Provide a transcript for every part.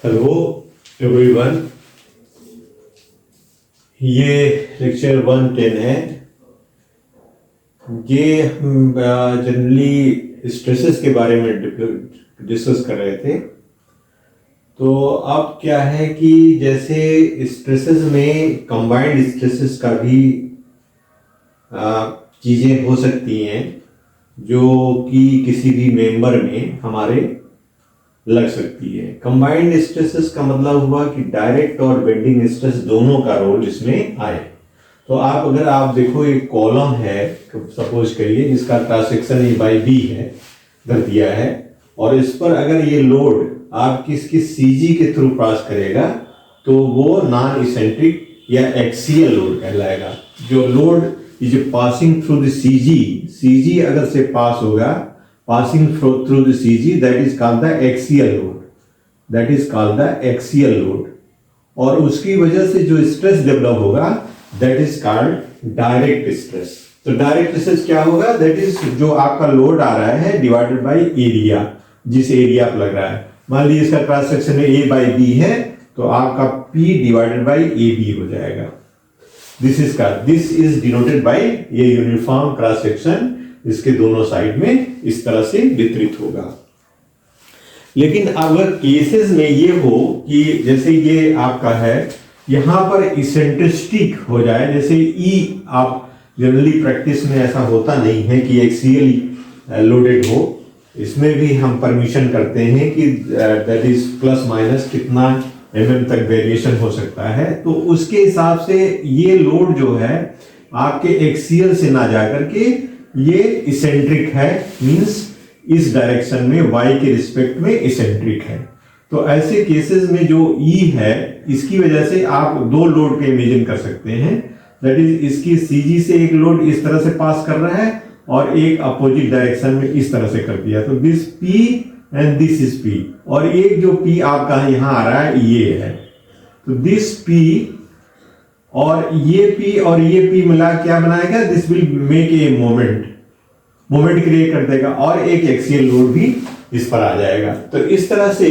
Hello everyone, ये lecture 110 है। ये हम जनरली स्ट्रेसेस के बारे में डिस्कस कर रहे थे। तो अब क्या है कि जैसे स्ट्रेसेस में कंबाइंड स्ट्रेसेस का भी चीज़ें हो सकती हैं जो कि किसी भी मेंबर में हमारे लग सकती है। कंबाइंड स्ट्रेसेस का मतलब हुआ कि डायरेक्ट और बेंडिंग स्ट्रेस दोनों का रोल इसमें आए। तो अगर आप देखो, एक कॉलम है सपोज करिए, जिसका cross section A by B है कर दिया है, और इस पर अगर ये लोड आप किसकी सीजी के थ्रू पास करेगा तो वो नॉन इसेंट्रिक या एक्सियल लोड कहलाएगा। जो load is passing through the CG अगर से पास होगा, passing through the CG, that is called the axial load. That is called the axial load. और उसकी वजह से जो स्ट्रेस डेवलप होगा that is called direct stress. तो डायरेक्ट स्ट्रेस क्या होगा? that is जो आपका लोड आ रहा है डिवाइडेड बाय एरिया, जिस एरिया पर लग रहा है। मान लीजिए इसका क्रॉस सेक्शन में A by B है, तो आपका P डिवाइडेड बाय AB हो जाएगा। दिस इज डिनोटेड बाय ये यूनिफॉर्म क्रॉस सेक्शन, इसके दोनों साइड में इस तरह से वितरित होगा। लेकिन अगर केसेस में ये हो कि जैसे ये आपका है, यहां पर इसेंट्रिसिटी हो जाए, जैसे ई, आप जनरली प्रैक्टिस में ऐसा होता नहीं है कि एक्सियल लोडेड हो। इसमें भी हम परमिशन करते हैं कि दैट इज प्लस माइनस कितना mm तक वेरिएशन हो सकता है। तो उसके हिसाब से ये लोड जो है आपके एक्सियल से ना जाकर के ये इसेंट्रिक है, मींस इस डायरेक्शन में y के रिस्पेक्ट में इसेंट्रिक है। तो ऐसे केसेस में जो E है, इसकी वजह से आप दो लोड के इमेजिन कर सकते हैं। दैट इज इसकी CG से एक लोड इस तरह से पास कर रहा है और एक अपोजिट डायरेक्शन में इस तरह से कर दिया, तो this P and this is P, और एक जो P आपका यहां आ रहा है ये है। तो दिस P और ये P मिला क्या बनाएगा? This will make a moment create कर देगा, और एक एक्सियल लोड भी इस पर आ जाएगा। तो इस तरह से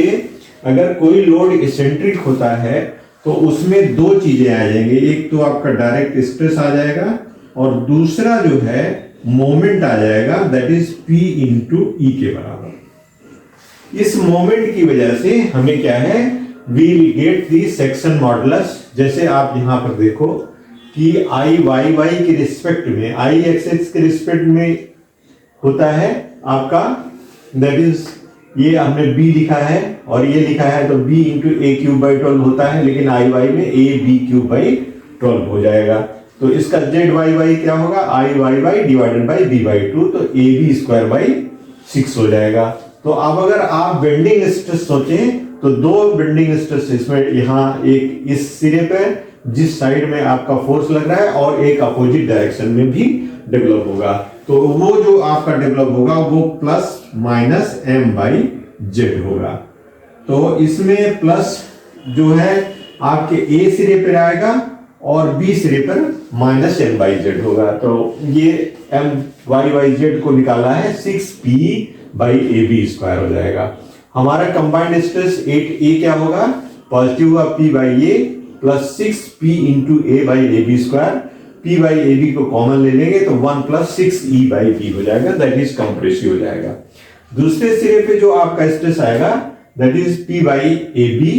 अगर कोई लोड इसेंट्रिक होता है तो उसमें दो चीजें आ जाएंगी। एक तो आपका डायरेक्ट स्ट्रेस आ जाएगा, और दूसरा जो है मोमेंट आ जाएगा, दैट इज P इंटू ई के बराबर। इस मोमेंट की वजह से हमें क्या है, we will get the section modulus. जैसे आप यहां पर देखो कि आई वाई के रिस्पेक्ट में, आई एक्स के रिस्पेक्ट में होता है आपका, दैट इज ये हमने b लिखा है और ये लिखा है, तो b into a cube by 12 होता है, लेकिन आई वाई में a b क्यूब बाई 12 हो जाएगा। तो इसका z वाई क्या होगा? I Y divided by b by 2, तो a b स्क्वायर बाई 6 हो जाएगा। तो अब अगर आप बेंडिंग स्ट्रेस सोचें तो दो बेंडिंग स्ट्रेस इसमें, यहाँ एक इस सिरे पे जिस साइड में आपका फोर्स लग रहा है, और एक अपोजिट डायरेक्शन में भी डेवलप होगा। तो वो जो आपका डेवलप होगा वो plus minus m by Z होगा। तो इसमें प्लस जो है आपके a सिरे पर आएगा और b सिरे पर माइनस m बाई जेड होगा। तो ये m बाई जेड को निकाला है, 6p by A B square हो जाएगा। हमारा कंबाइंड स्ट्रेस 8a क्या होगा? पॉजिटिव हुआ p by A plus 6p into A by A B square. p by A B को कॉमन ले लेंगे तो 1 प्लस 6e बाई बी हो जाएगा, दैट इज कंप्रेसिव हो जाएगा। दूसरे सिरे पे जो आपका स्ट्रेस आएगा that is p by A B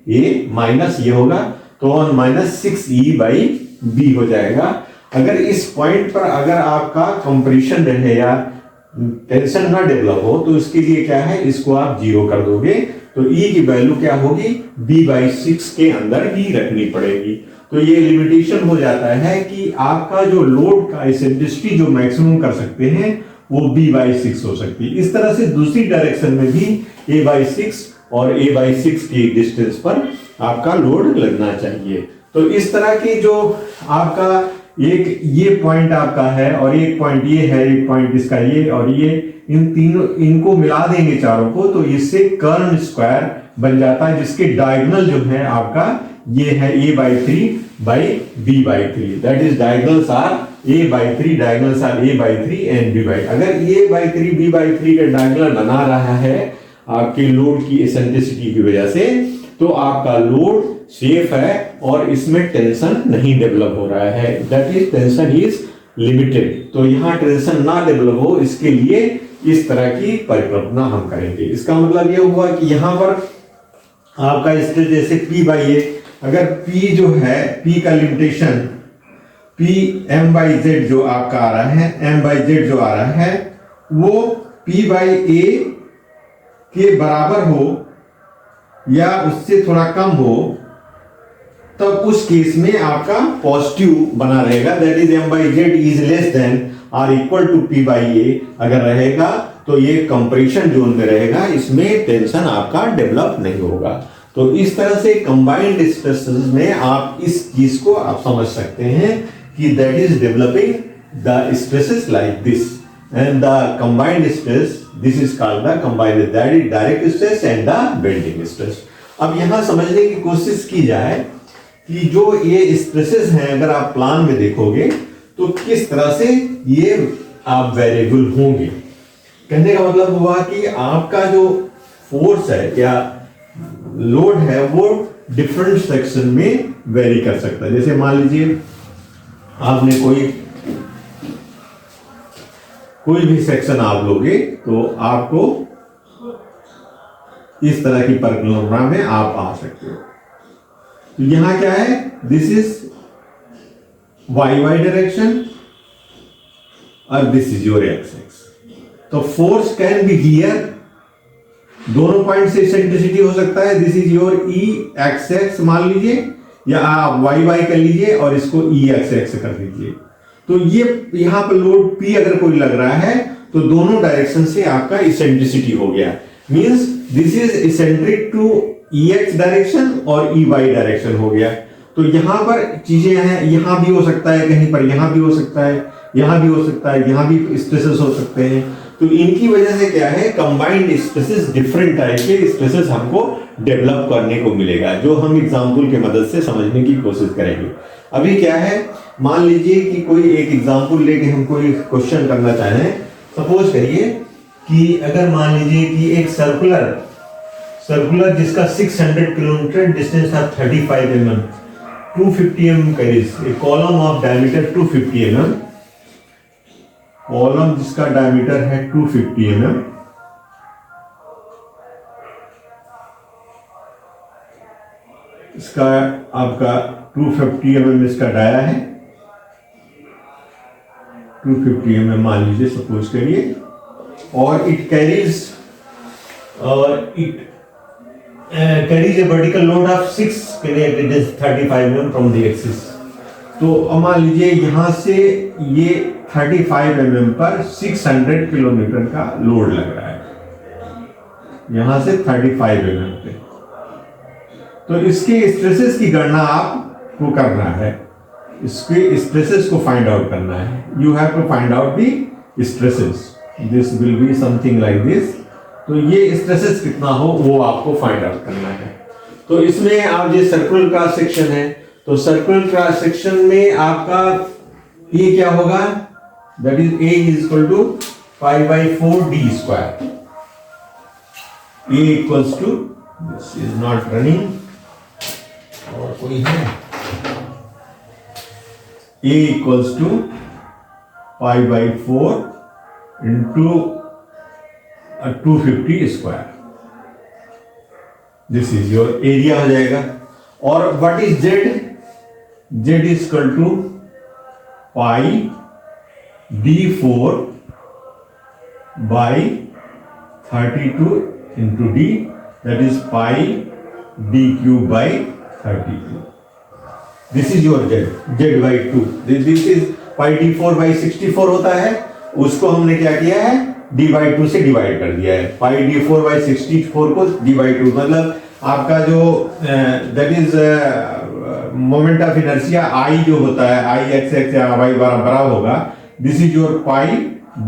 A minus ये होगा, तो 1 माइनस 6e बाई बी हो जाएगा। अगर इस पॉइंट पर अगर आपका कंप्रेशन रहे या टेंशन ना डेवलप हो तो इसके लिए क्या है, इसको आप जीरो कर दोगे, तो E की वैल्यू क्या होगी? b बाई 6 के अंदर ही रखनी पड़ेगी। तो ये लिमिटेशन हो जाता है कि आपका जो लोड का इसेंट्रिसिटी जो मैक्सिमम कर सकते हैं वो b बाई 6 हो सकती है। इस तरह से दूसरी डायरेक्शन में भी a बाई 6 और a बाई 6 की डिस्टेंस पर आपका लोड लगना चाहिए। तो इस तरह की जो आपका एक ये पॉइंट आपका है, और एक पॉइंट ये है, एक पॉइंट इसका ये, और ये इन तीनों, इनको मिला देंगे चारों को, तो इससे कर्न स्क्वायर बन जाता है, जिसके डायगोनल जो है आपका ये है a by 3 by b by 3, that is diagonals are a by 3, diagonals are a by 3 and b by. अगर a बाई 3 b बाई 3 का डायगोनल बना रहा है आपके लोड की एसेंट्रिसिटी की वजह से, तो आपका लोड सेफ है और इसमें टेंशन नहीं डेवलप हो रहा है, that is tension is limited. तो यहाँ टेंशन ना डेवलप हो इसके लिए इस तरह की परिकल्पना हम करेंगे। इसका मतलब यह हुआ कि यहाँ पर आपका स्ट्रेस जैसे P बाई ए, अगर P जो है, P का limitation P M by Z जो आपका आ रहा है, M बाई Z जो आ रहा है वो P बाई ए के बराबर हो या उससे थोड़ा कम हो, तब उस केस में आपका पॉजिटिव बना रहेगा, that is M by Z is less than or equal to P by A अगर रहेगा तो ये कंप्रेशन जोन में रहेगा, इसमें टेंशन आपका डेवलप नहीं होगा। तो इस तरह से कंबाइंड स्ट्रेसेस में आप इस चीज को आप समझ सकते हैं कि that is developing the stresses like this and the combined stress, this is called the combined, that is direct stress and the bending stress. अब यहां समझने की कोशिश की जाए कि जो ये स्ट्रेसेस हैं अगर आप प्लान में देखोगे तो किस तरह से ये आप वेरिएबल होंगे। कहने का मतलब हुआ कि आपका जो फोर्स है या लोड है वो डिफरेंट सेक्शन में वेरी कर सकता है। जैसे मान लीजिए आपने कोई भी सेक्शन आप लोगे तो आपको इस तरह की परिकल्पना में आप आ सकते हो। तो यहां क्या है, this is Y Y direction और this is your X X. तो फोर्स कैन बी हियर, दोनों पॉइंट से इसेंट्रिसिटी हो सकता है, this is your E X X मान लीजिए, या आप वाई वाई कर लीजिए और इसको ई एक्स एक्स कर लीजिए। तो ये यहां पर लोड P अगर कोई लग रहा है तो दोनों डायरेक्शन से आपका इसेंट्रिसिटी हो गया, means this is eccentric to E X direction और ई वाई डायरेक्शन हो गया। तो यहां पर चीजें हैं, यहां भी हो सकता है, कहीं पर यहां भी हो सकता है, यहां भी हो सकता है, यहां भी स्ट्रेसेस हो सकते हैं। तो इनकी वजह से क्या है, कंबाइंड स्ट्रेसेस, डिफरेंट टाइप के स्ट्रेसेस हमको डेवलप करने को मिलेगा, जो हम एग्जांपल की मदद से समझने की कोशिश करेंगे। अभी क्या है, मान लीजिए कि कोई एक एग्जांपल लेके हम कोई क्वेश्चन करना चाहें। सपोज करिए कि अगर मान लीजिए कि एक सर्कुलर जिसका 600 किलोमीटर डिस्टेंस था, 35 mm, 250 mm carries A column of diameter 250 mm, column जिसका डायमीटर है 250 mm, इसका आपका 250 mm इसका डाया है, 250 mm मान लीजिए सपोज करिए, और it carries A vertical load of 6 35 mm from the axis. तो मान लीजिए यहां से ये 35 mm पर 600 किलोमीटर का लोड लग रहा है, यहां से 35 mm पे। तो इसके स्ट्रेसेस की गणना आपको करना है, इसके स्ट्रेसेस को फाइंड आउट करना है। You have to find out the stresses, this will be something like this. तो ये स्ट्रेसेस कितना हो वो आपको फाइंड आउट करना है। तो इसमें आप ये सर्कुलर क्रॉस सेक्शन है, तो सर्कुलर क्रॉस सेक्शन में आपका ये क्या होगा, that is A is equal to pi by 4 d square. A equals to, this is not running, और कोई है, A equals to pi by 4 into 250 square, this is your area हो जाएगा। और what is Z, Z is equal to pi d4 by 32 into d, that is pi d cube by 32, this is your Z, Z by 2, this is pi d4 by 64 होता है, उसको हमने क्या किया है, d बाई 2 से divide कर दिया है। पाई d4 बाई 64 को d बाई 2, मतलब आपका जो that is moment of inertia I जो होता है, I x x या y बराबर होगा, this is your pi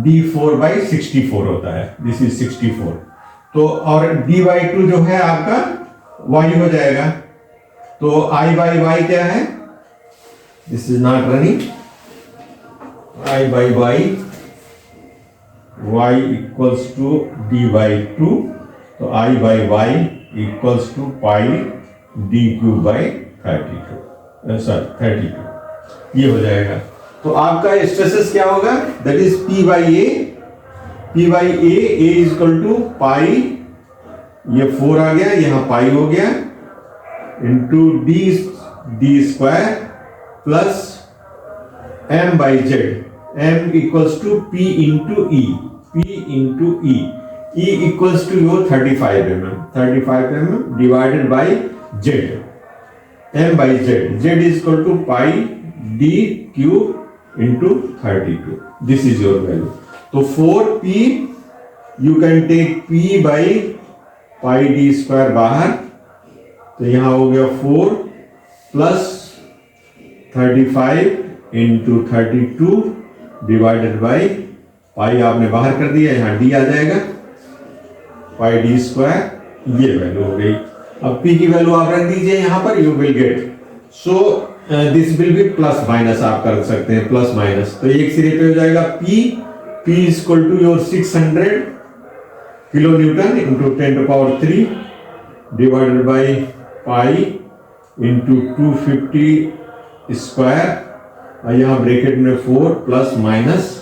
d4 by 64 होता है, दिस इज 64। तो और d बाई 2 जो है आपका y हो जाएगा, तो I बाई y क्या है, this is not running, I by y equals to d by 2, तो I by y equals to pi D cube by 32 ये हो जाएगा। तो आपका स्ट्रेसेस क्या होगा, that is P by A is equal to pi, ये 4 आ गया, यहां पाई हो गया, into D square plus m by Z, m equals to p into E, E equals to your 35 mm divided by Z, m by Z is equal to pi d cube into 32. This is your value. So 4p, you can take p by pi d square बाहर, तो यहाँ हो गया 4 plus 35 into 32 divided by पाई आपने बाहर कर दिया, यहाँ d आ जाएगा, पाई डी स्क्वायर, ये वैल्यू हो गई। अब p की वैल्यू आप रख दीजिए यहाँ पर, you will get, so this will B plus minus, आप कर सकते हैं प्लस माइनस, तो एक सिरे पे हो जाएगा p is equal to your 600 kilo newton into 10⁻³ divided by pi into 250 square, और यहाँ ब्रैकेट में 4 plus minus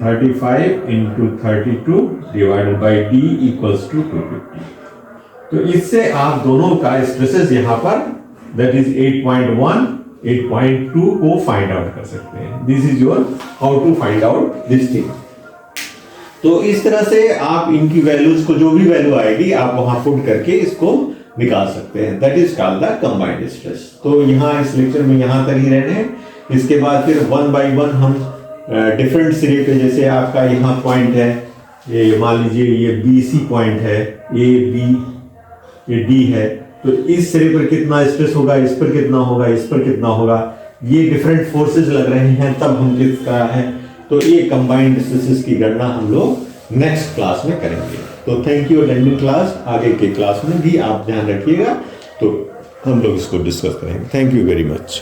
35 into 32 divided by D equals to 250। तो इससे आप दोनों का स्ट्रेसेस यहाँ पर दैट इज 8.1, 8.2 को फाइंड आउट कर सकते हैं। This is your how to find out this thing. तो इस तरह से आप इनकी वैल्यूज को, जो भी वैल्यू आएगी आप वहां पुट करके इसको निकाल सकते हैं, that is called the combined stress. तो यहाँ इस लेक्चर में यहाँ तक ही रहने हैं, इसके बाद फिर 1 बाई 1 हम डिफरेंट सिरे पे, जैसे आपका यहाँ पॉइंट है, ये मान लीजिए ये BC पॉइंट है, A B ये D है, तो इस सिरे पर कितना स्ट्रेस होगा, इस पर कितना होगा, इस पर कितना होगा, ये डिफरेंट फोर्सेस लग रहे हैं, तब हम किसका है, तो ये कंबाइंड स्ट्रेसेस की गणना हम लोग नेक्स्ट क्लास में करेंगे। तो थैंक यू अटेंडिंग क्लास, आगे के क्लास में भी आप ध्यान रखिएगा, तो हम लोग इसको डिस्कस करेंगे। Thank you very much.